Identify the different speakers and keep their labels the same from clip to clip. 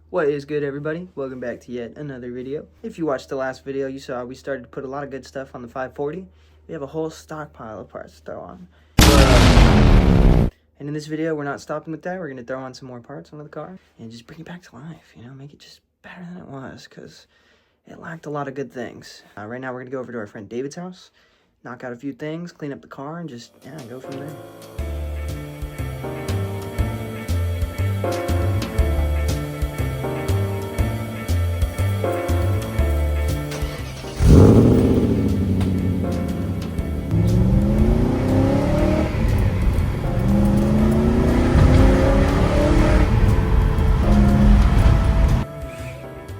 Speaker 1: What is good, everybody? Welcome back to yet another video. If you watched the last video, you saw we started to put a lot of good stuff on the 540. We have a whole stockpile of parts to throw on. And in this video, we're not stopping with that. We're going to throw on some more parts onto the car and just bring it back to life, you know, make it just better than it was, because it lacked a lot of good things. Right now, we're going to go over to our friend David's house, knock out a few things, clean up the car, and just, go from there.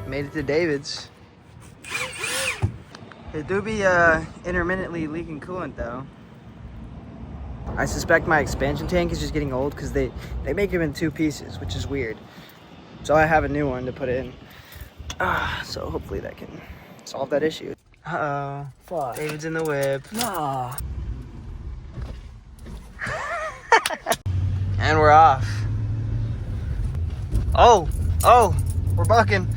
Speaker 1: Made it to David's. It do be intermittently leaking coolant though. I suspect my expansion tank is just getting old because they make them in two pieces, which is weird. So I have a new one to put in. So hopefully that can solve that issue. Uh-oh. Fuck. David's in the whip. No. And we're off. Oh, we're bucking.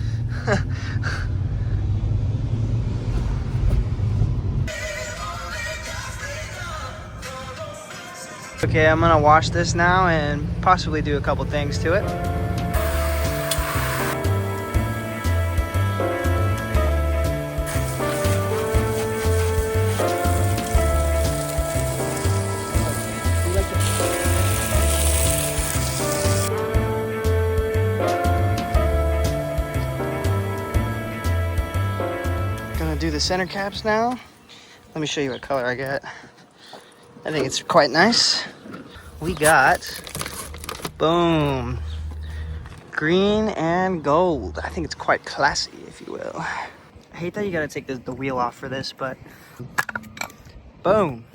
Speaker 1: Okay, I'm gonna wash this now and possibly do a couple things to it. Gonna do the center caps now. Let me show you what color I got. I think it's quite nice. We got, boom, green and gold. I think it's quite classy, if you will. I hate that you gotta take the wheel off for this, but boom.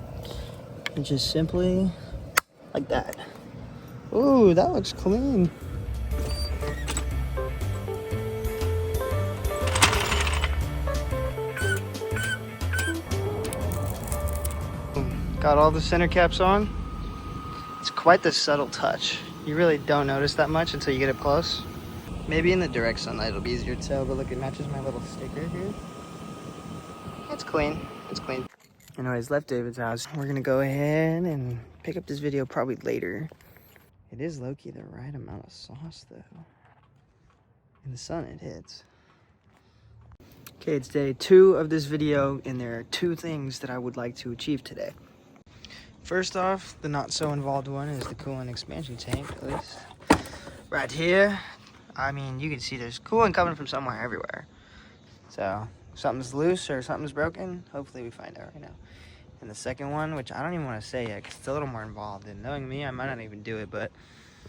Speaker 1: And just simply like that. Ooh, that looks clean. Got all the center caps on. It's quite the subtle touch. You really don't notice that much until you get up close. Maybe in the direct sunlight it'll be easier to tell, but look, it matches my little sticker here. It's clean. It's clean. Anyways, left David's house. We're gonna go ahead and pick up this video probably later. It is low-key the right amount of sauce though. In the sun it hits. Okay, it's day 2 of this video, and there are 2 things that I would like to achieve today. First off, the not so involved one is the coolant expansion tank, at least. Right here, I mean, you can see there's coolant coming from somewhere everywhere. So, if something's loose or something's broken, hopefully we find out right now. And the second one, which I don't even want to say yet, because it's a little more involved, and knowing me, I might not even do it, but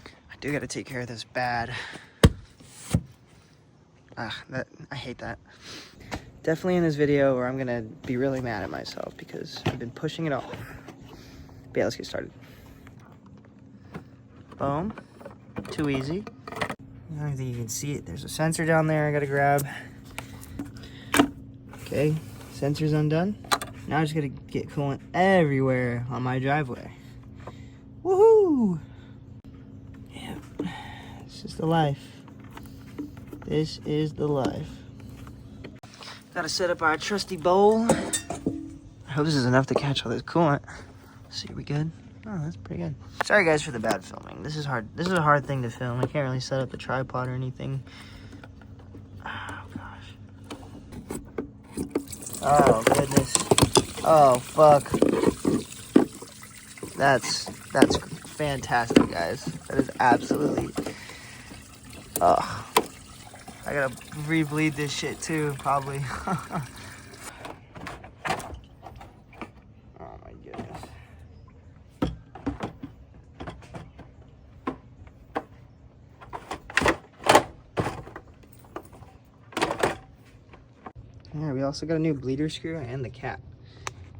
Speaker 1: I do got to take care of this bad. I hate that. Definitely in this video where I'm going to be really mad at myself because I've been pushing it off. But yeah, let's get started. Boom. Too easy. I don't think you can see it. There's a sensor down there I gotta grab. Okay, sensor's undone. Now I just gotta get coolant everywhere on my driveway. Woohoo! Yeah, this is the life. This is the life. Gotta set up our trusty bowl. I hope this is enough to catch all this coolant. See, are we good? Oh, that's pretty good. Sorry guys for the bad filming. This is hard. This is a hard thing to film. I can't really set up the tripod or anything. Oh gosh. Oh goodness. Oh fuck. That's fantastic, guys. That is absolutely. Oh. I gotta re-bleed this shit too, probably. Oh my goodness. Yeah, we also got a new bleeder screw and the cap.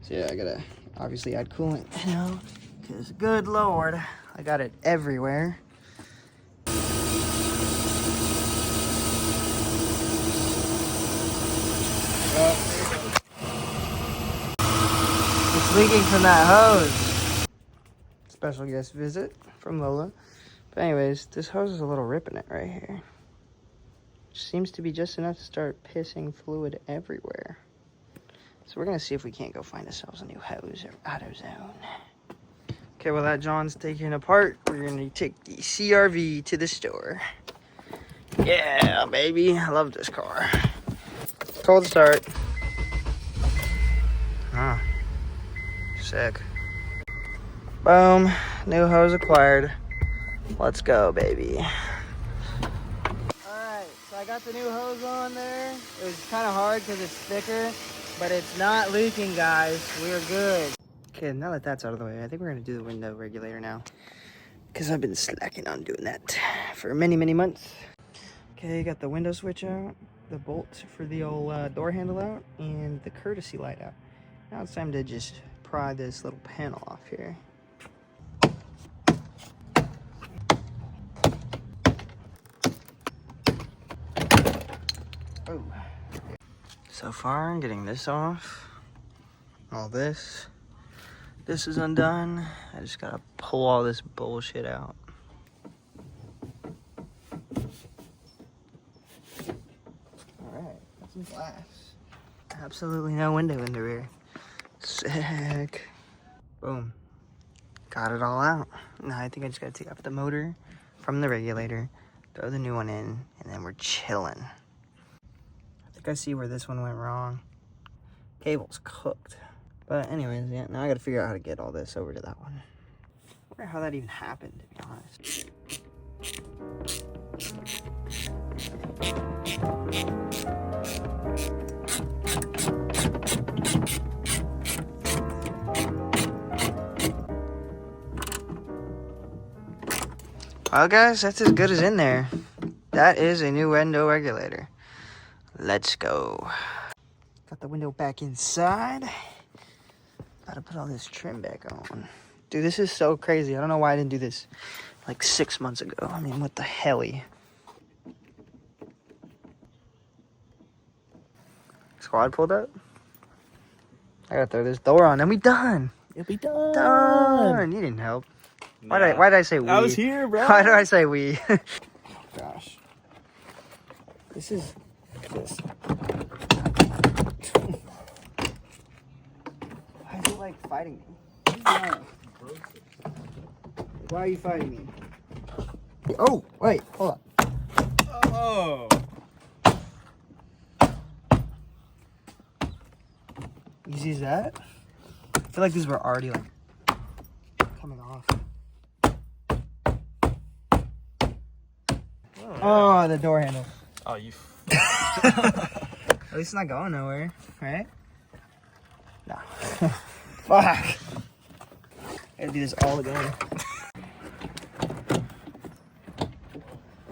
Speaker 1: So yeah, I gotta obviously add coolant, you know, because good lord, I got it everywhere. It's leaking from that hose. Special guest visit from Lola. But anyways, this hose is a little ripping it right here. seems to be just enough to start pissing fluid everywhere. So we're gonna see if we can't go find ourselves a new hose or AutoZone. Okay, well that John's taking apart, we're gonna take the CRV to the store. Yeah, baby, I love this car. Cold start. Ah, sick. Boom, new hose acquired. Let's go, baby. Alright, so I got the new hose on there. It was kind of hard because it's thicker, but it's not leaking, guys. We're good. Okay, now that that's out of the way, I think we're going to do the window regulator now, because I've been slacking on doing that for many, many months. Okay, got the window switch out, the bolt for the old door handle out, and the courtesy light out. Now it's time to just pry this little panel off here. Oh. So far, I'm getting this off. All this. This is undone. I just gotta pull all this bullshit out. Alright, got some glass. Absolutely no window in the rear. Sick. Boom. Got it all out. Now I think I just gotta take off the motor from the regulator, throw the new one in, and then we're chilling. I think I see where this one went wrong. Cable's cooked. But anyways, yeah, now I gotta figure out how to get all this over to that one. I wonder how that even happened, to be honest. Well, guys, that's as good as in there. That is a new window regulator. Let's go. Got the window back inside. Gotta put all this trim back on. Dude, this is so crazy. I don't know why I didn't do this like 6 months ago. I mean, what the helly? Squad pulled up. I gotta throw this door on, and we done.
Speaker 2: It'll be done.
Speaker 1: Done. You didn't help. Why did I say we?
Speaker 2: I was here, bro.
Speaker 1: Why did I say we? Oh, gosh. This is this. Why is it like fighting me? Why are you fighting me? Oh, wait, hold on.
Speaker 2: Oh.
Speaker 1: You see that? I feel like these were already like coming off. Oh, the door handle.
Speaker 2: Oh, you.
Speaker 1: At least it's not going nowhere, right? No. Fuck. I gotta do this all again.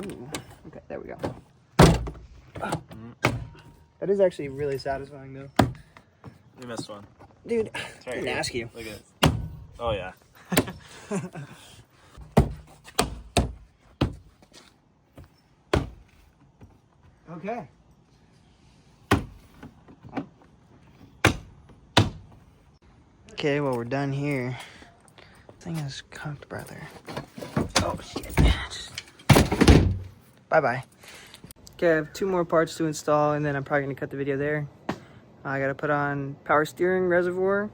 Speaker 1: Ooh. Okay, there we go. Oh. That is actually really satisfying, though.
Speaker 2: You missed one.
Speaker 1: Dude,
Speaker 2: Right
Speaker 1: I didn't ask you.
Speaker 2: Look at it. Oh, yeah.
Speaker 1: Okay. Okay, well, we're done here. Thing is cooked, brother. Oh, shit. Bye-bye. Okay, I have 2 more parts to install, and then I'm probably going to cut the video there. I got to put on power steering reservoir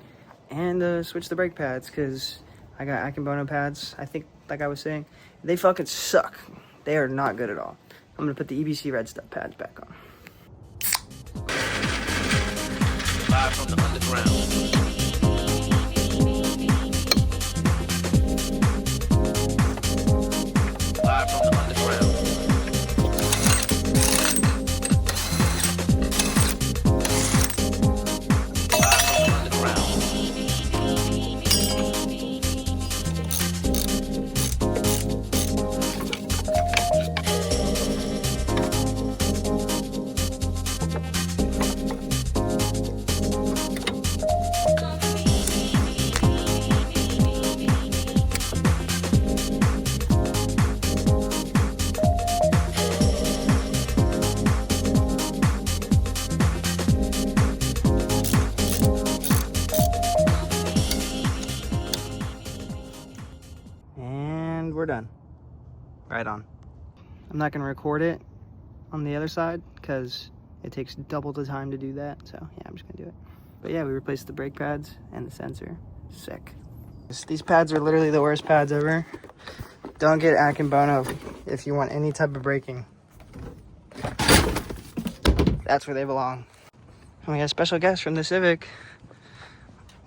Speaker 1: and switch the brake pads, because I got Akimbono pads, I think, like I was saying. They fucking suck. They are not good at all. I'm going to put the EBC Red Stuff pads back on.
Speaker 3: Live from the underground. Live from the underground. Live from the underground.
Speaker 1: And we're done. Right on. I'm not going to record it on the other side because it takes double the time to do that. So yeah, I'm just gonna do it. But yeah, we replaced the brake pads and the sensor. Sick. These pads are literally the worst pads ever. Don't get Akimbono if you want any type of braking. That's where they belong. And we got a special guest from the Civic.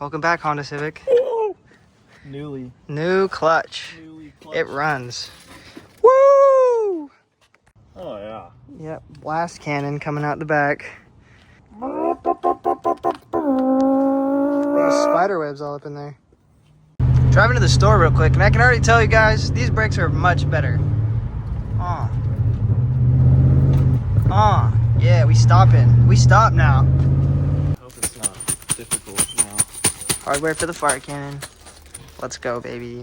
Speaker 1: Welcome back, Honda Civic.
Speaker 2: Newly
Speaker 1: New clutch.
Speaker 2: clutch.
Speaker 1: It runs. Woo!
Speaker 2: Oh yeah.
Speaker 1: Yep, blast cannon coming out the back. There's spider webs all up in there. Driving to the store real quick, and I can already tell you guys, these brakes are much better. Yeah, we stopping. We stop now.
Speaker 2: I hope it's not difficult now.
Speaker 1: Hardware for the fire cannon. Let's go, baby.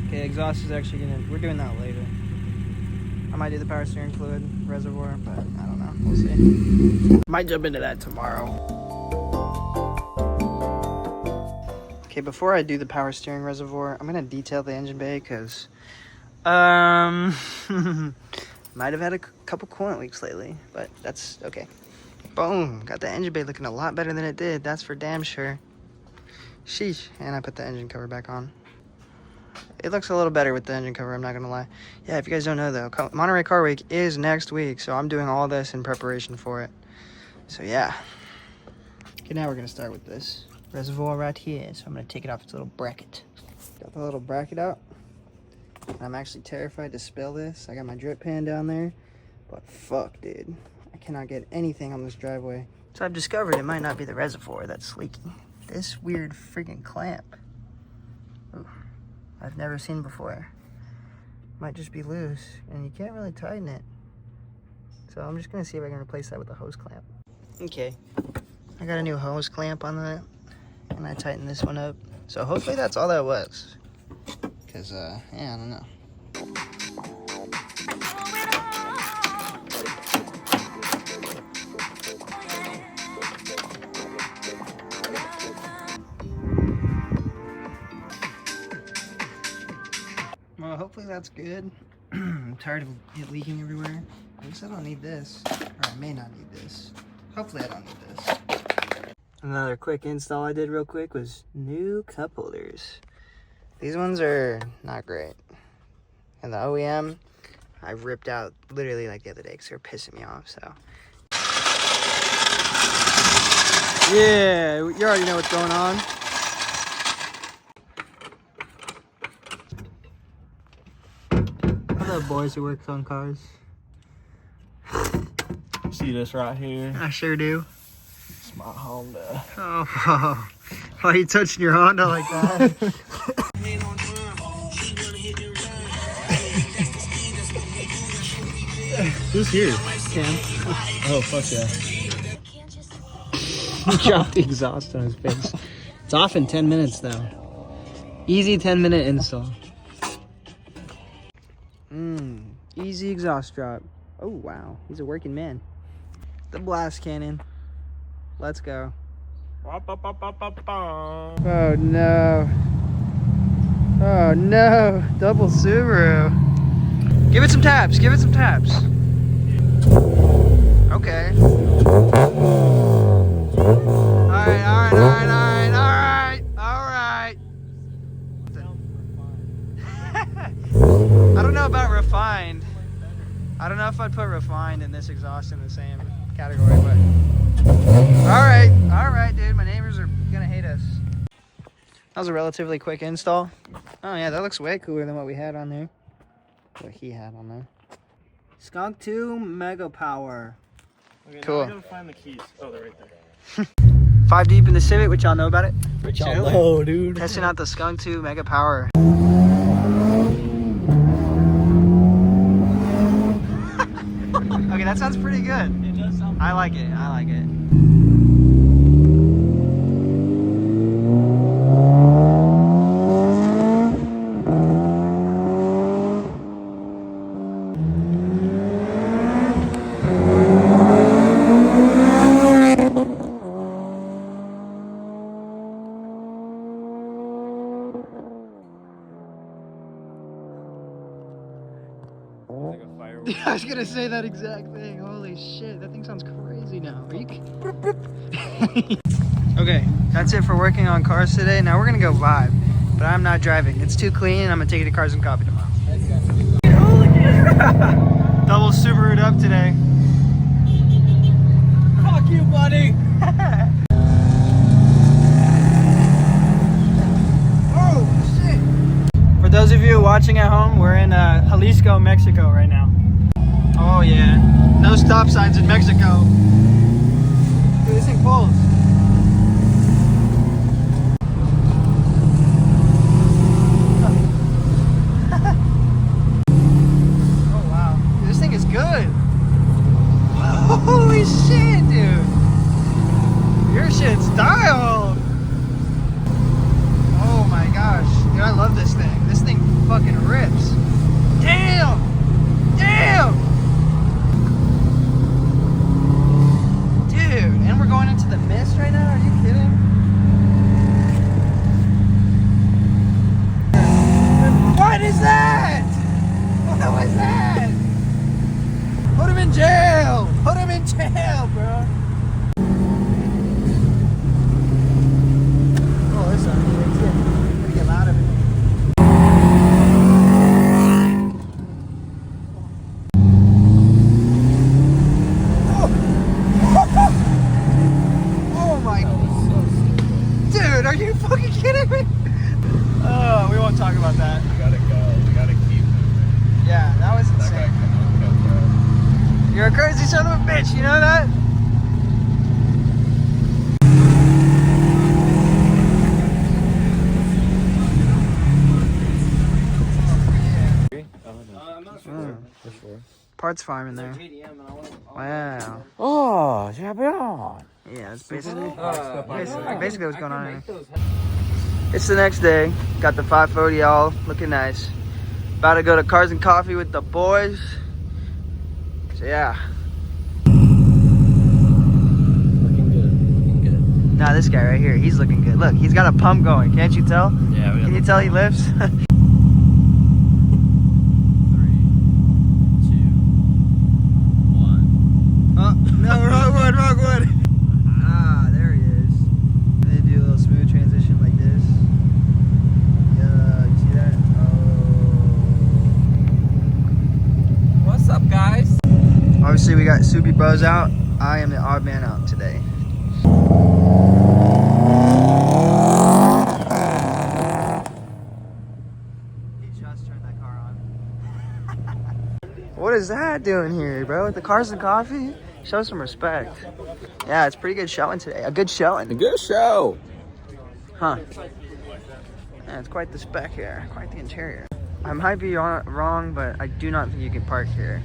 Speaker 1: Okay, exhaust is actually we're doing that later. I might do the power steering fluid reservoir, but I don't know. We'll see. Might jump into that tomorrow. Okay, before I do the power steering reservoir, I'm gonna detail the engine bay because might have had a couple coolant leaks lately, but that's okay. Boom, got the engine bay looking a lot better than it did. That's for damn sure. Sheesh, and I put the engine cover back on. It looks a little better with the engine cover, I'm not gonna lie. Yeah, if you guys don't know though, Monterey Car Week is next week, so I'm doing all this in preparation for it. So yeah. Okay, now we're gonna start with this reservoir right here. So I'm gonna take it off its little bracket. Got the little bracket out. I'm actually terrified to spill this. I got my drip pan down there, but fuck, dude. I cannot get anything on this driveway. So I've discovered it might not be the reservoir that's leaking. This weird freaking clamp. Ooh, I've never seen before. Might just be loose, and you can't really tighten it. So I'm just gonna see if I can replace that with a hose clamp. Okay, I got a new hose clamp on that, and I tightened this one up. So hopefully that's all that was. Cause yeah, I don't know. Well, hopefully that's good. I'm tired of it leaking everywhere. At least I don't need this, or I may not need this. Hopefully I don't need this. Another quick install I did real quick was new cup holders. These ones are not great. And the OEM, I ripped out literally like the other day because they're pissing me off, so. Yeah, you already know what's going on. I love boys who work on cars.
Speaker 2: See this right here?
Speaker 1: I sure do.
Speaker 2: It's my Honda.
Speaker 1: Oh, why are you touching your Honda like that?
Speaker 2: Who's here?
Speaker 1: Cam.
Speaker 2: Oh, fuck yeah.
Speaker 1: He dropped the exhaust on his face. It's off in 10 minutes though. Easy 10-minute install. Easy exhaust drop. Oh wow, he's a working man. The blast cannon. Let's go. Oh no. Oh no. Double Subaru. Give it some taps. Give it some taps. Okay. Alright. I don't know about refined. I don't know if I'd put refined and this exhaust in the same category, but alright, dude. My neighbors are gonna hate us. That was a relatively quick install. Oh yeah, that looks way cooler than what we had on there. What he had on there. Skunk 2 Mega Power.
Speaker 2: Okay,
Speaker 1: Cool.
Speaker 2: Now I gotta find the keys. Oh, they're right there.
Speaker 1: 5 deep in the Civic, which y'all know about it.
Speaker 2: Y'all know, dude.
Speaker 1: Testing out the Skunk 2 Mega Power. Okay, that sounds pretty good.
Speaker 2: It does sound
Speaker 1: I like it.
Speaker 2: like a firework.
Speaker 1: I was gonna say that exact thing. Holy shit, that thing sounds crazy now. Are you? Okay, that's it for working on cars today. Now we're gonna go vibe, but I'm not driving. It's too clean. I'm gonna take it to Cars and Coffee tomorrow. Double Subaru'd up today.
Speaker 2: Fuck you, buddy.
Speaker 1: Oh shit! For those of you watching at home, we're in Jalisco, Mexico right now. Oh yeah, no stop signs in Mexico. Dude, this thing pulls. Oh wow, dude, this thing is good. Holy shit, dude! Your shit's dialed. Oh my gosh, dude, I love this thing. This thing fucking rips. Damn! Damn! Dude, and we're going into the mist right now? Are you kidding? What is that? What was that? Put him in jail! Put him in jail, bro! Oh, this sounds good. Gotta get loud of it. Oh my. Dude, are you fucking kidding me? Oh, we won't talk about that.
Speaker 2: We gotta go. We gotta keep moving.
Speaker 1: Yeah, that was
Speaker 2: That guy
Speaker 1: insane.
Speaker 2: cannot go, bro.
Speaker 1: You're a crazy son of a bitch, you know that?
Speaker 2: I'm not
Speaker 1: sure.
Speaker 2: For sure.
Speaker 1: Parts farm in there. Wow.
Speaker 2: Oh, champion.
Speaker 1: Yeah, that's basically what's going on here. It's the next day. Got the 540 all looking nice. About to go to Cars and Coffee with the boys. So yeah.
Speaker 2: Looking good.
Speaker 1: Nah, this guy right here, he's looking good. Look, he's got a pump going. Can't you tell?
Speaker 2: Yeah,
Speaker 1: Can you tell he lifts?
Speaker 2: 3, 2, 1.
Speaker 1: Oh, no, wrong one. Ah, there he is. And then do a little smooth transition like this. Yeah, you see that? Oh.
Speaker 2: What's up, guys?
Speaker 1: Obviously, we got Soupy Buzz out. I am the odd man out today. He just turned that car on. What is that doing here, bro? With the Cars and Coffee? Show some respect. Yeah, it's pretty good showing today. A good showing.
Speaker 2: Good show.
Speaker 1: Huh. Yeah, it's quite the spec here. Quite the interior. I might be wrong, but I do not think you can park here.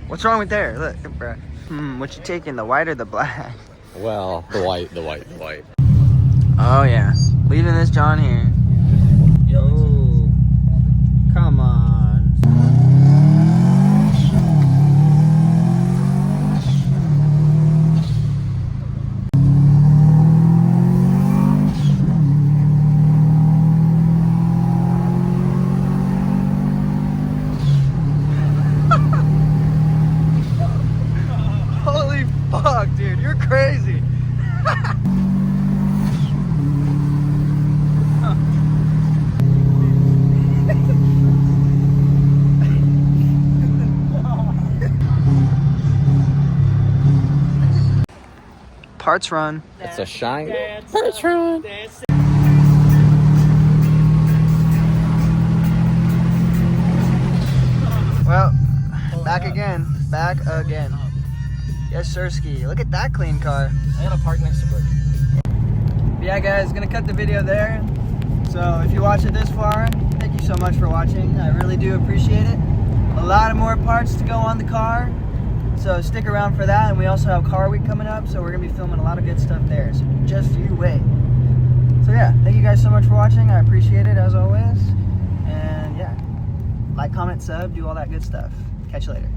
Speaker 1: What's wrong with there? Look, bro. What you taking, the white or the black?
Speaker 2: Well, the white.
Speaker 1: Oh, yeah. Leaving this John here. Oh, come on. Holy fuck, dude, you're crazy. Parts run.
Speaker 2: It's a shine. Parts run.
Speaker 1: Well, back again. Yes, Sirski. Look at that clean car.
Speaker 2: I gotta park next to Bert.
Speaker 1: But yeah, guys, gonna cut the video there. So if you watch it this far, thank you so much for watching. I really do appreciate it. A lot of more parts to go on the car. So stick around for that. And we also have Car Week coming up. So we're gonna be filming a lot of good stuff there. So just you wait. So yeah, thank you guys so much for watching. I appreciate it as always. And yeah, like, comment, sub, do all that good stuff. Catch you later.